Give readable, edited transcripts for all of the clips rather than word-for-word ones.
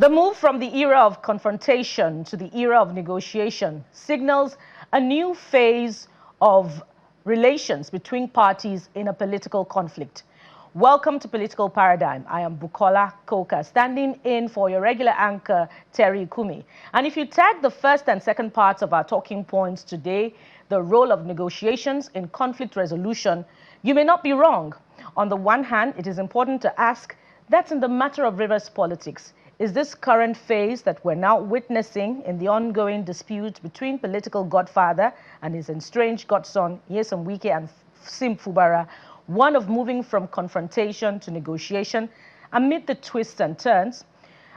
The move from the era of confrontation to the era of negotiation signals a new phase of relations between parties in a political conflict. Welcome to Political Paradigm. I am Bukola Koka, standing in for your regular anchor, Terry Kumi. And if you tag the first and second parts of our talking points today, the role of negotiations in conflict resolution, you may not be wrong. On the one hand, it is important to ask, that's in the matter of Rivers politics. Is this current phase that we're now witnessing in the ongoing dispute between political godfather and his estranged godson, Ijaw Wike and Fubara, one of moving from confrontation to negotiation amid the twists and turns?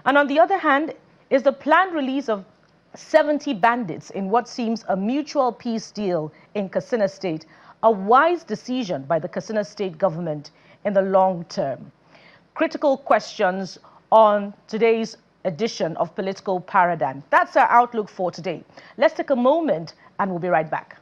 And on the other hand, is the planned release of 70 bandits in what seems a mutual peace deal in Katsina State a wise decision by the Katsina State government in the long term? Critical questions on today's edition of Political Paradigm. That's our outlook for today. Let's take a moment and we'll be right back.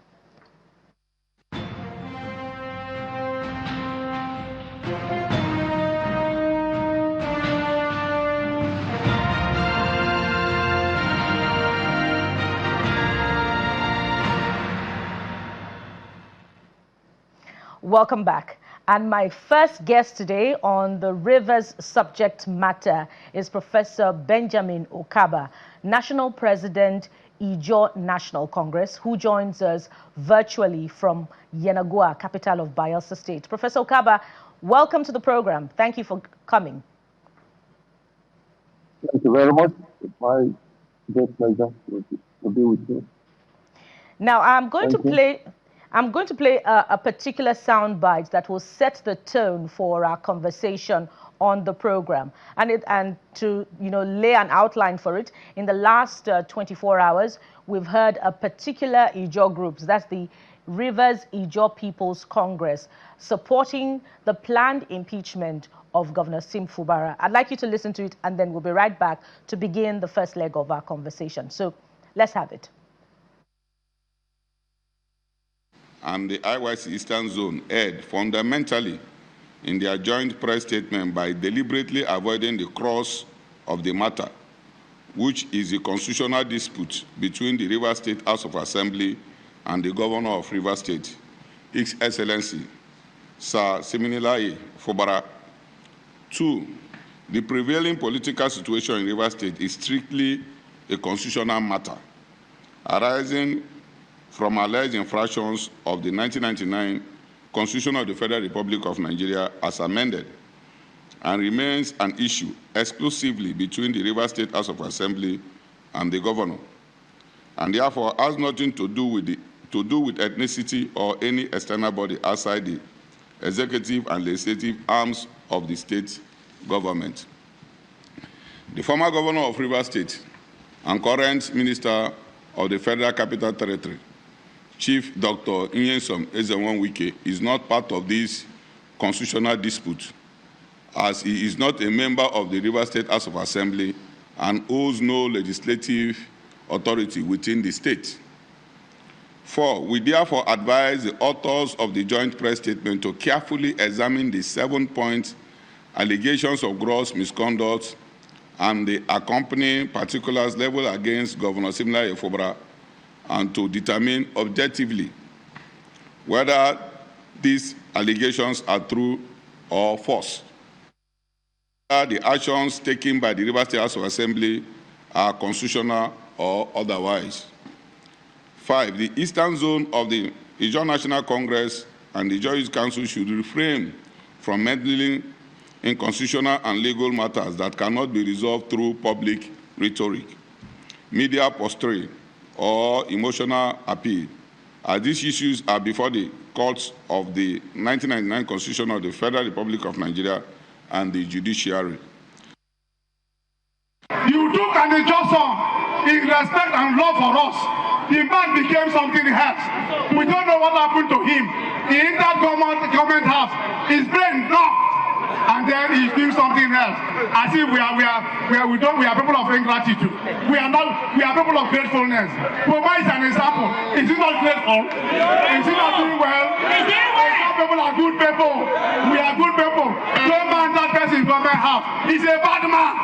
Welcome back. And my first guest today on the Rivers subject matter is Professor Benjamin Okaba, National President, Ijaw National Congress, who joins us virtually from Yenagoa, capital of Bayelsa State. Professor Okaba, welcome to the program. Thank you for coming. Thank you very much. It's my great pleasure to be with you. Now, I'm going to play a particular soundbite that will set the tone for our conversation on the program, and to lay an outline for it. In the last 24 hours, we've heard a particular Ijaw group, that's the Rivers Ijaw People's Congress, supporting the planned impeachment of Governor Sim Fubara. I'd like you to listen to it, and then we'll be right back to begin the first leg of our conversation. So let's have it. And the IYC Eastern Zone erred fundamentally in their joint press statement by deliberately avoiding the crux of the matter, which is a constitutional dispute between the Rivers State House of Assembly and the Governor of Rivers State, His Excellency Sir Siminalayi Fubara. 2, the prevailing political situation in Rivers State is strictly a constitutional matter, arising from alleged infractions of the 1999 Constitution of the Federal Republic of Nigeria as amended, and remains an issue exclusively between the Rivers State House of Assembly and the Governor, and therefore has nothing to do with ethnicity or any external body outside the executive and legislative arms of the state government. The former Governor of Rivers State and current Minister of the Federal Capital Territory, Chief Dr. Ijaw Wike, is not part of this constitutional dispute, as he is not a member of the Rivers State House of Assembly and owes no legislative authority within the state. 4, we therefore advise the authors of the joint press statement to carefully examine the 7-point allegations of gross misconduct and the accompanying particulars leveled against Governor Siminalayi Fubara, and to determine objectively whether these allegations are true or false, whether the actions taken by the Rivers State House of Assembly are constitutional or otherwise. 5, the Eastern Zone of the Ijaw National Congress and the Ijaw Youth Council should refrain from meddling in constitutional and legal matters that cannot be resolved through public rhetoric, media posturing, or emotional appeal, as these issues are before the courts of the 1999 Constitution of the Federal Republic of Nigeria and the judiciary. You took an injunction in respect and love for us. The man became something else. We don't know what happened to him. He entered government house. His brain knocked. And then he's doing something else. As if we are people of ingratitude. We are people of gratefulness. Provide is an example. Is he not grateful? Is he not doing well? Some people are good people. We are good people. Don't mind that person from government have. He's a bad man.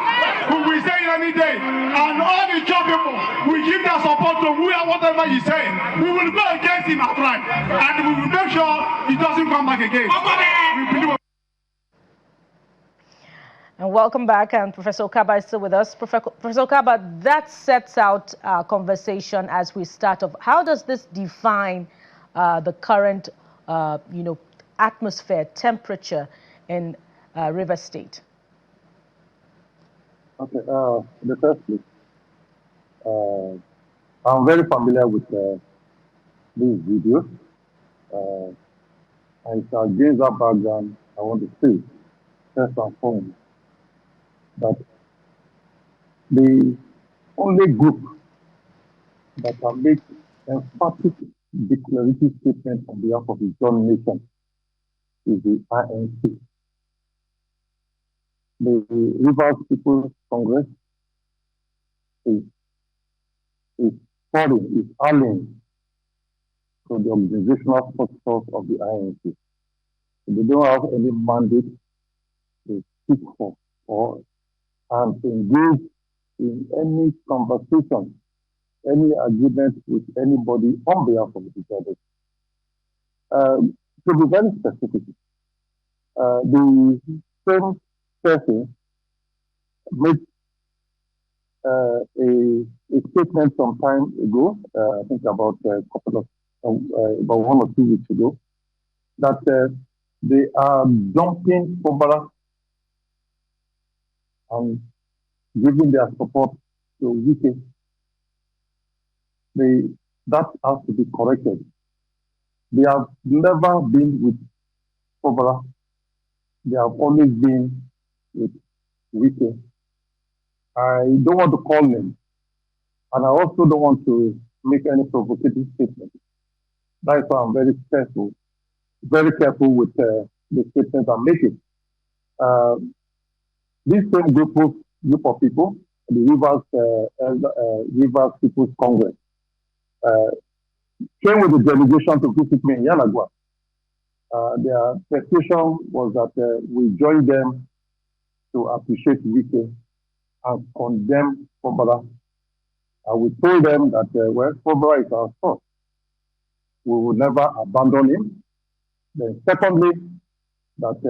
We will say it any day. And all the Ijaw people will give their support to whatever he's saying. We will go against him outright. And we will make sure he doesn't come back again. We believe. And welcome back, and Professor Okaba is still with us. Professor Okaba, that sets out our conversation as we start off. How does this define the current, atmosphere, temperature in Rivers State? Okay, the first place, I'm very familiar with these videos. And it's against that background, I want to say, first and foremost, that the only group that can make emphatic declarative statement on behalf of the Ijaw Nation is the INC. The Rivers People's Congress is allying to the organizational structures of the INC. They don't have any mandate to speak for or and engage in any conversation, any agreement with anybody on behalf of each other. To be very specific, the same person made a statement some time ago, I think about a couple of, about 1 or 2 weeks ago, that they are dumping Fubara and giving their support to Wike. That has to be corrected. They have never been with Fubara. They have always been with Wike. I don't want to call them, and I also don't want to make any provocative statement. That is why I'm very careful with the statements I'm making. This same group of people, the Rivers People's Congress, came with a delegation to visit me in Yanagwa. Their petition was that we join them to appreciate Wike and condemn Fubara. And we told them that Fubara is our son. We will never abandon him. Then secondly, that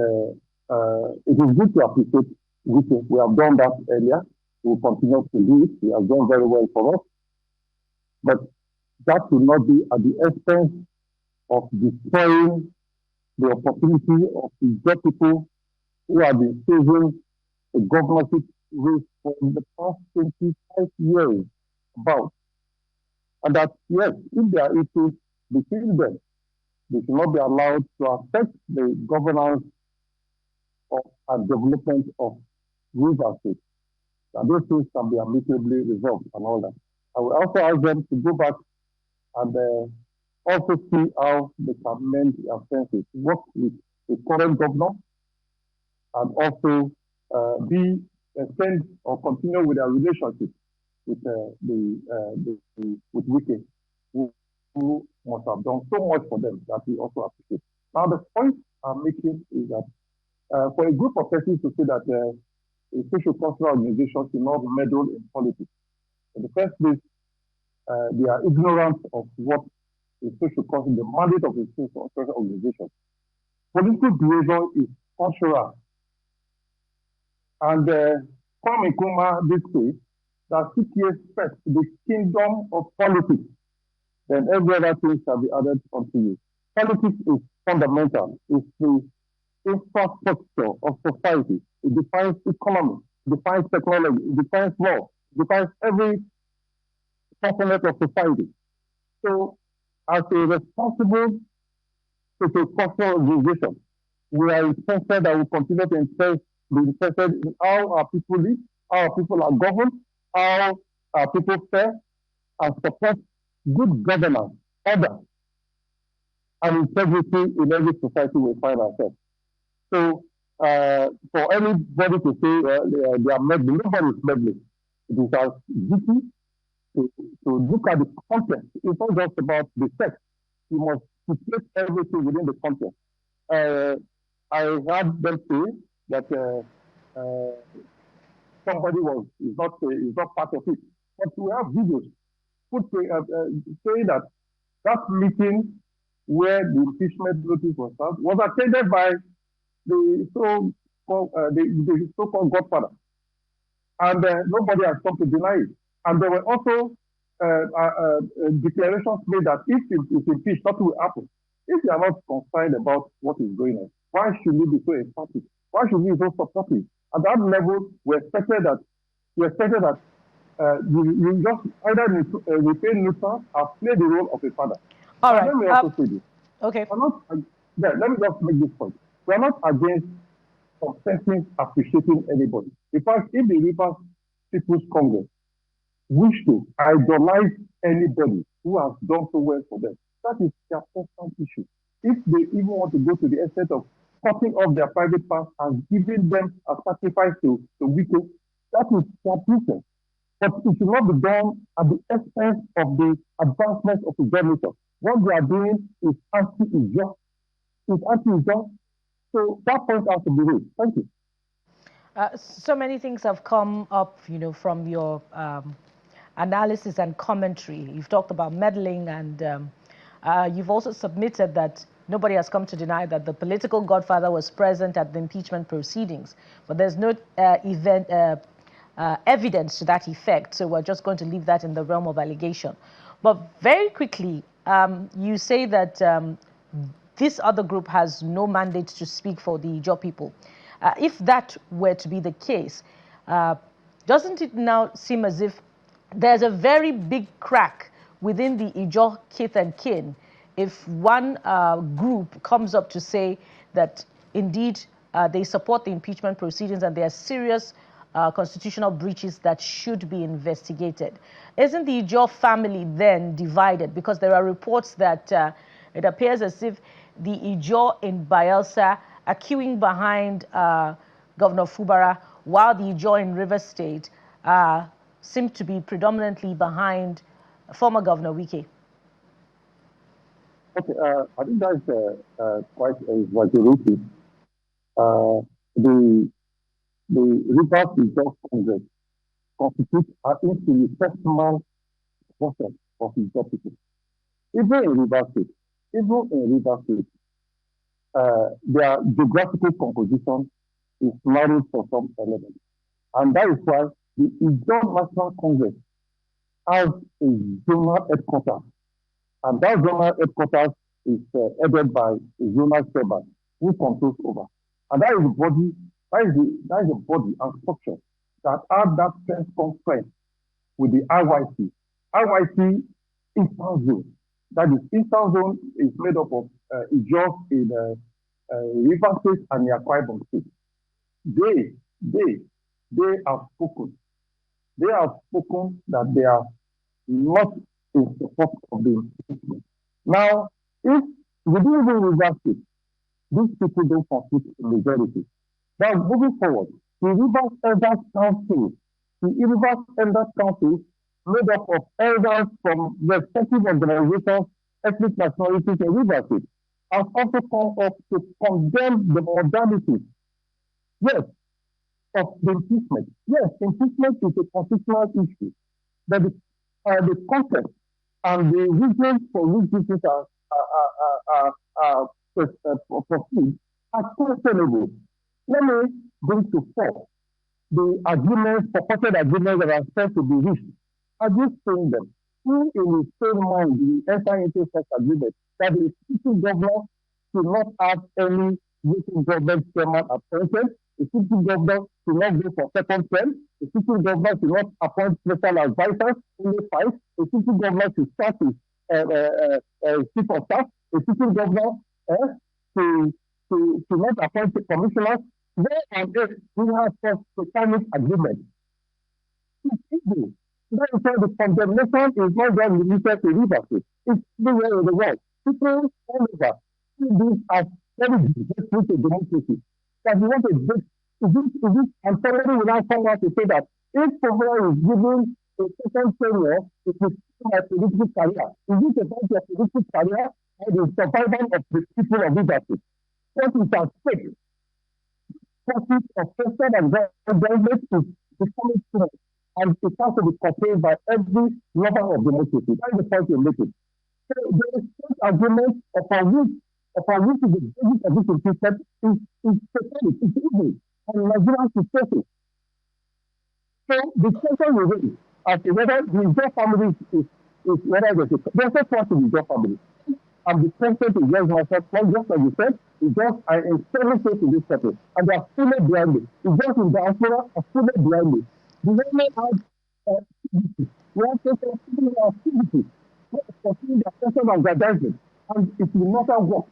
it is good to appreciate Wike. We have done that earlier. We will continue to do it. He has done very well for us. But that will not be at the expense of destroying the opportunity of the people who have been facing the governorship race for the past 25 years about. And that, yes, if there are issues between them, they should not be allowed to affect the governance of and development of Rivers State. And those things can be amicably resolved and all that. I will also ask them to go back and also see how they can mend their offenses, work with the current governor, and also extend or continue with their relationship with with Wike, who must have done so much for them that we also appreciate. Now, the point I'm making is that for a group of persons to say that a social cultural organization should not meddle in politics, in the first place, they are ignorant of what a social culture, the mandate of a social cultural organization. Political behavior is cultural. And Kwame Nkrumah did say that seek ye first the kingdom of politics, then every other thing shall be added unto you. Politics is fundamental. It's the infrastructure of society. It defines economy, it defines technology, it defines law, it defines every component of society. So, as a responsible social cultural organization, we are interested and we continue to be interested in how our people live, how our people are governed, how our people fare, and support good governance, order, and integrity in every society we find ourselves. So, for anybody to say they are meddling, nobody is meddling. It is our duty to look at the content. It's not just about the text. You must place everything within the context. I heard them say that somebody is not part of it. But we have videos saying that that meeting where the impeachment notice was served was attended by the so-called Godfather, and nobody has come to deny it. And there were also declarations made that if impeached, nothing will happen. If you are not concerned about what is going on, why should we be so emphatic? Why should we be so supportive? At that level, we expected that you just either remain neutral or play the role of a father. All right. Let me also say this. Okay. Let me just make this point. We are not against some appreciating anybody. In fact, if the Rivers People's Congress wish to idolize anybody who has done so well for them, that is their personal issue. If they even want to go to the extent of cutting off their private parts and giving them a sacrifice to Wike, that is their business. But it should not be done at the expense of the advancement of the government. What they are doing is anti-Ijaw. It's anti-Ijaw. So that point has to be raised. Thank you. So many things have come up, from your analysis and commentary. You've talked about meddling, and you've also submitted that nobody has come to deny that the political godfather was present at the impeachment proceedings, but there's no evidence to that effect. So we're just going to leave that in the realm of allegation. But very quickly, you say that this other group has no mandate to speak for the Ijaw people. If that were to be the case, doesn't it now seem as if there's a very big crack within the Ijaw kith and kin if one group comes up to say that indeed they support the impeachment proceedings and there are serious constitutional breaches that should be investigated? Isn't the Ijaw family then divided? Because there are reports that it appears as if the Ijaw in Bayelsa are queuing behind Governor Fubara, while the Ijaw in Rivers State seem to be predominantly behind former Governor Wike. Okay, I think that's quite exaggerated. The Rivers Ijaw Congress constitutes an infinitesimal portion of Ijaw people. Even in Rivers State, their geographical composition is narrowed for some elements. And that is why the Ijaw National Congress has a zonal headquarters. And that zonal headquarters is headed by a zonal chairman who controls over. And that is the body, that is the body and structure that have that strength conference with the IYC. IYC Eastern Zone. That is, Eastern Zone is made up of Ijaw in Rivers State and Akwa Ibom State. They have spoken. They have spoken that they are not in support of the impeachment. Now, if within the Rivers State, these people don't constitute a majority. Now, moving forward, the Rivers Elders Council, made up of elders from respective organizations, ethnic nationalities, and Rivers State, has also come up to condemn the modalities, yes, of the impeachment. Yes, impeachment is a constitutional issue, but the context and the reasons for which these proceed are questionable. Let me bring to forth the agreements, purported agreements that are said to be reached. Are you saying them? Who in his same mind will enter into such agreement that the sitting governor should not have any local government chairman appointed, the sitting governor should not go for second term, the sitting governor should not appoint special advisors, only 5, the sitting governor should start with chief of staff, the sitting governor to not appoint commissioners. Where on earth we have such satanic agreement? It's easy. That is why the condemnation is not just limited to Rivers State. It's everywhere in the world. People all over see this as very disrespectful to democracy. That we want to break. And somebody will now come out to say that if someone is given a second tenure, it is a political career. Is it about your political career or the survival of the people of Rivers State? What is at stake? profit of person and government is becoming strong. And it has to be contained by every lover of democracy. That is the point you're making. So the exchange agreement upon which is the basis of this impeachment is satanic, it's evil, and Nigerians should face it. So the question we raise as to whether the Ijaw family is whether there's no trust in the Ijaw family. And the president is just myself, just like you said, is just I am very close to this country. And they are fully behind me. It's just in diaspora are fully behind me. The women have activity. We have to continue our activity. We have to continue the person of aggrandizement. And it will not work.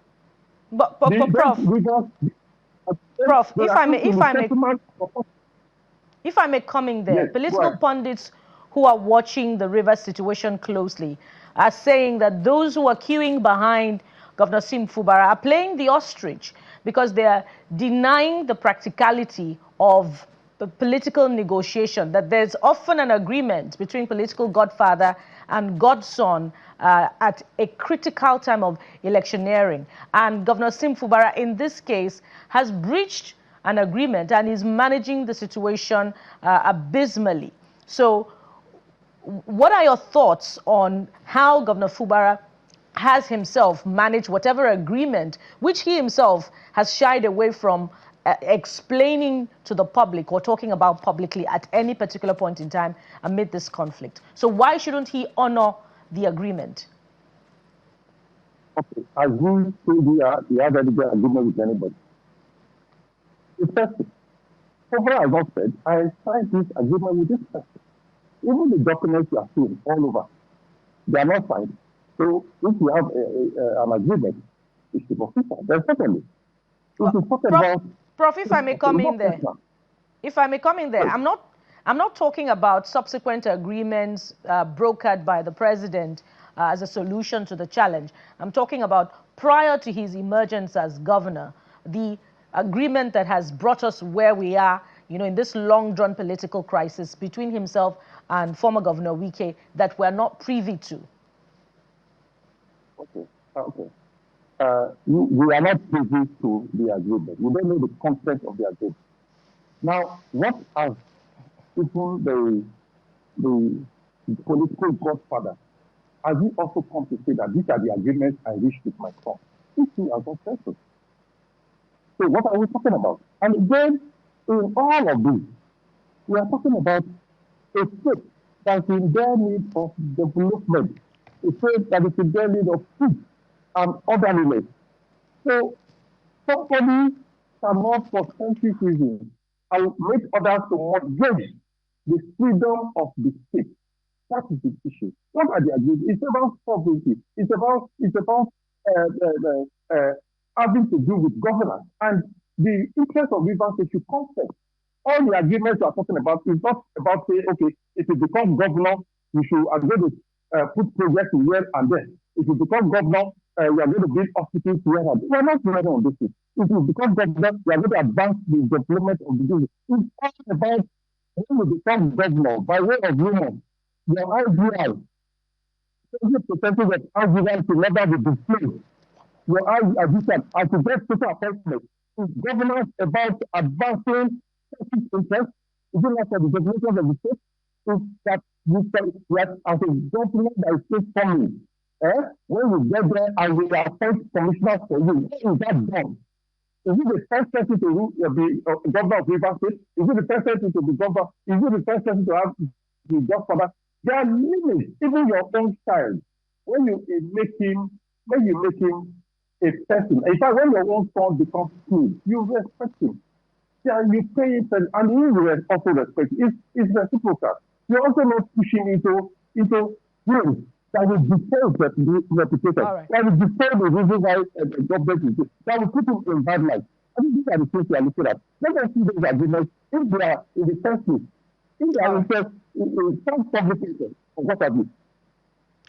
But Prof, if I may come in there, yes, political pundits who are watching the river situation closely are saying that those who are queuing behind Governor Sim Fubara are playing the ostrich because they are denying the practicality of the political negotiation, that there's often an agreement between political godfather and godson at a critical time of electioneering. And Governor Sim Fubara, in this case, has breached an agreement and is managing the situation abysmally. So what are your thoughts on how Governor Fubara has himself managed whatever agreement, which he himself has shied away from explaining to the public or talking about publicly at any particular point in time amid this conflict? So why shouldn't he honor the agreement? Okay, I agree to the other agreement with anybody. The first thing, Fubara has not said, I signed this agreement with this person. Even the documents you are seeing all over, they are not signed. So if you have an agreement, it's official. Then secondly, Prof, if I may come in there, I'm not talking about subsequent agreements brokered by the president as a solution to the challenge. I'm talking about prior to his emergence as governor, the agreement that has brought us where we are, in this long-drawn political crisis between himself and former Governor Wike that we're not privy to. Okay. We are not privy to the agreement. We don't know the content of the agreement. Now, what has even the political godfather, has he also come to say that these are the agreements I reached with my son? This too has not said so. So what are we talking about? And again, in all of this, we are talking about a state that is in their need of development, a state that is in their need of peace and orderliness. So somebody cannot, for selfish reasons, and make others to mortgage the freedom of the state. That is the issue. What are the agreements? It's about sovereignty. It's about having to do with governance. And the interest of Rivers State should come first. All the agreements we are talking about is not about saying, okay, if you become governor, you should agree to put projects here and there. If you become governor, we are going to build hospitals here and there. We are not ready on this thing. If you become governor, we are going to advance the development of the business. It's all about when you become governor, by way of rumor, your IGL, 70% of IGL should never be displayed. Your IGL, as to get social appointment, is governance about advancing public interest? Is it not for the development of the state? Is that you can, as a government that is state forming, when you get there and we appoint commissioners for you, what is that done? Is it the first person to be governor of Rivers State? Is it the first person to be governor? Is it the first person to have the godfather? There are limits. Even your own child, when you make him a person, in fact, when your own son becomes king, you respect him. Yeah, you pay him, and he will also respect him. It's reciprocal. You're also not pushing into things that will destroy his reputation. Right. That will destroy the reason why the government is that will put him in bad light. I think these are the things we are looking at. Let us see those agreements if they are in the first place. If they are in some publication, or what have you.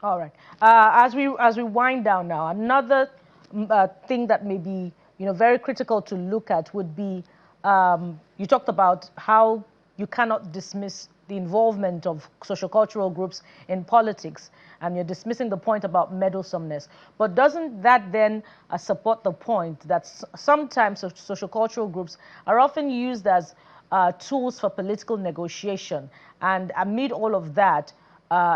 All right. As we wind down now, another thing that may be very critical to look at would be you talked about how you cannot dismiss the involvement of sociocultural groups in politics, and you're dismissing the point about meddlesomeness. But doesn't that then support the point that sometimes sociocultural groups are often used as tools for political negotiation, and amid all of that,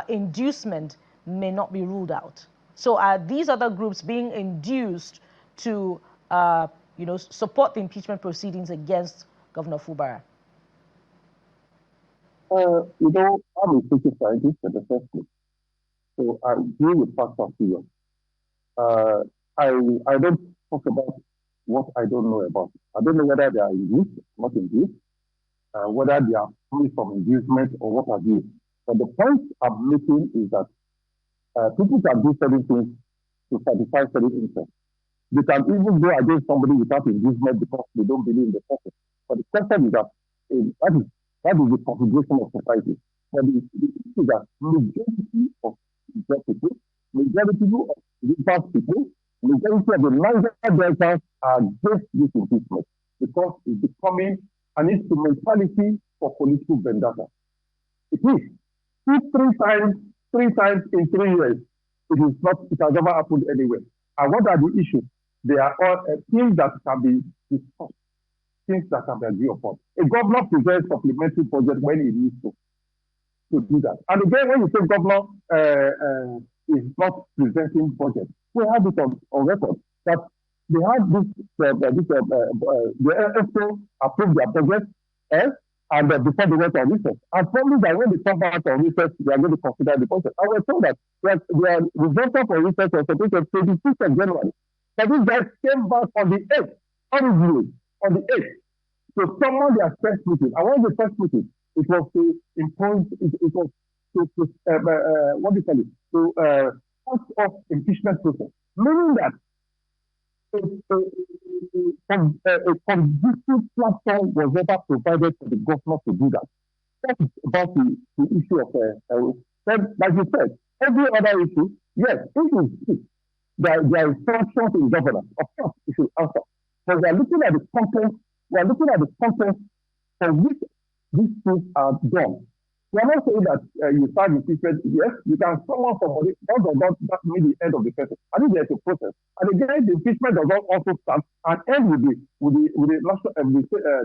inducement may not be ruled out? So are these other groups being induced to support the impeachment proceedings against Governor Fubara? I'm a social scientist at the first place, so I deal with facts and figures. I don't talk about what I don't know about. I don't know whether they are induced, not induced, whether they are free from inducement or what have you. But the point I'm making is that people can do certain things to satisfy certain interests. They can even go against somebody without inducement because they don't believe in the process. But the question is that that is the configuration of society. But the issue is that majority of people, majority of rivers people, majority of the Niger Deltas are against this impeachment because it's becoming an instrumentality for political vendetta. It is. Three times in 3 years, it has never happened anywhere. And what are the issues? They are all things that can be discussed, things that can be agreed upon. A governor presents supplementary budget when he needs to do that. And again, when you say governor is not presenting budget, we have it on record that they have the ESO approved their budget, and before they went on research. And probably that when they come back on research, they are going to consider the budget. I was told that their results for research was supposed to be 26th of January. But these guys came back on the 8th, originally, on the 8th. So someone their first meeting. And one of the first meetings, it was to impose, it was what do you call it, to pass off impeachment process. Meaning that a conducive platform was never provided for the governor to do that. That is about the issue of, like you said, every other issue, yes, it is there is functions in governance. Of course, we should answer. But we are looking at the content for which these things are done. We are not saying that you start impeachment. Yes, you can summon somebody. That does not mean the end of the process. I think there's a process. And again, the impeachment does not also start and end with the national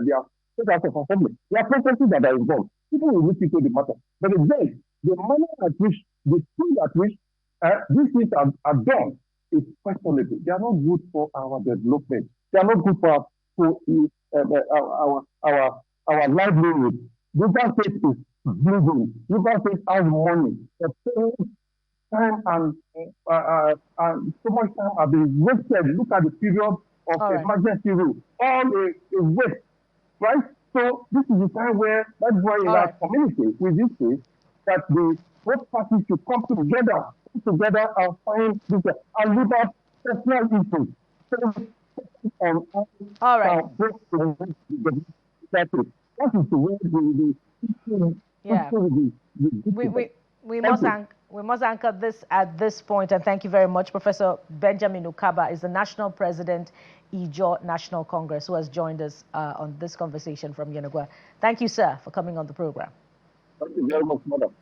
their state house of assembly. There are processes that are involved. People will look into the matter. But again, the manner at which, the speed at which these things are done is questionable. They are not good for our development. They are not good for our livelihood. River State is building. River State has money. The time and so much time have been wasted. Look at the period of emergency rule. All a waste, right? So this is the time where that's why in our community with this case that the both parties should come together and find this and leave out personal issues. All right. That is the way we must anchor this at this point, and thank you very much. Professor Benjamin Ukaba is the National President, Ijaw National Congress, who has joined us on this conversation from Yenagoa. Thank you, sir, for coming on the program. Thank you very much, madam.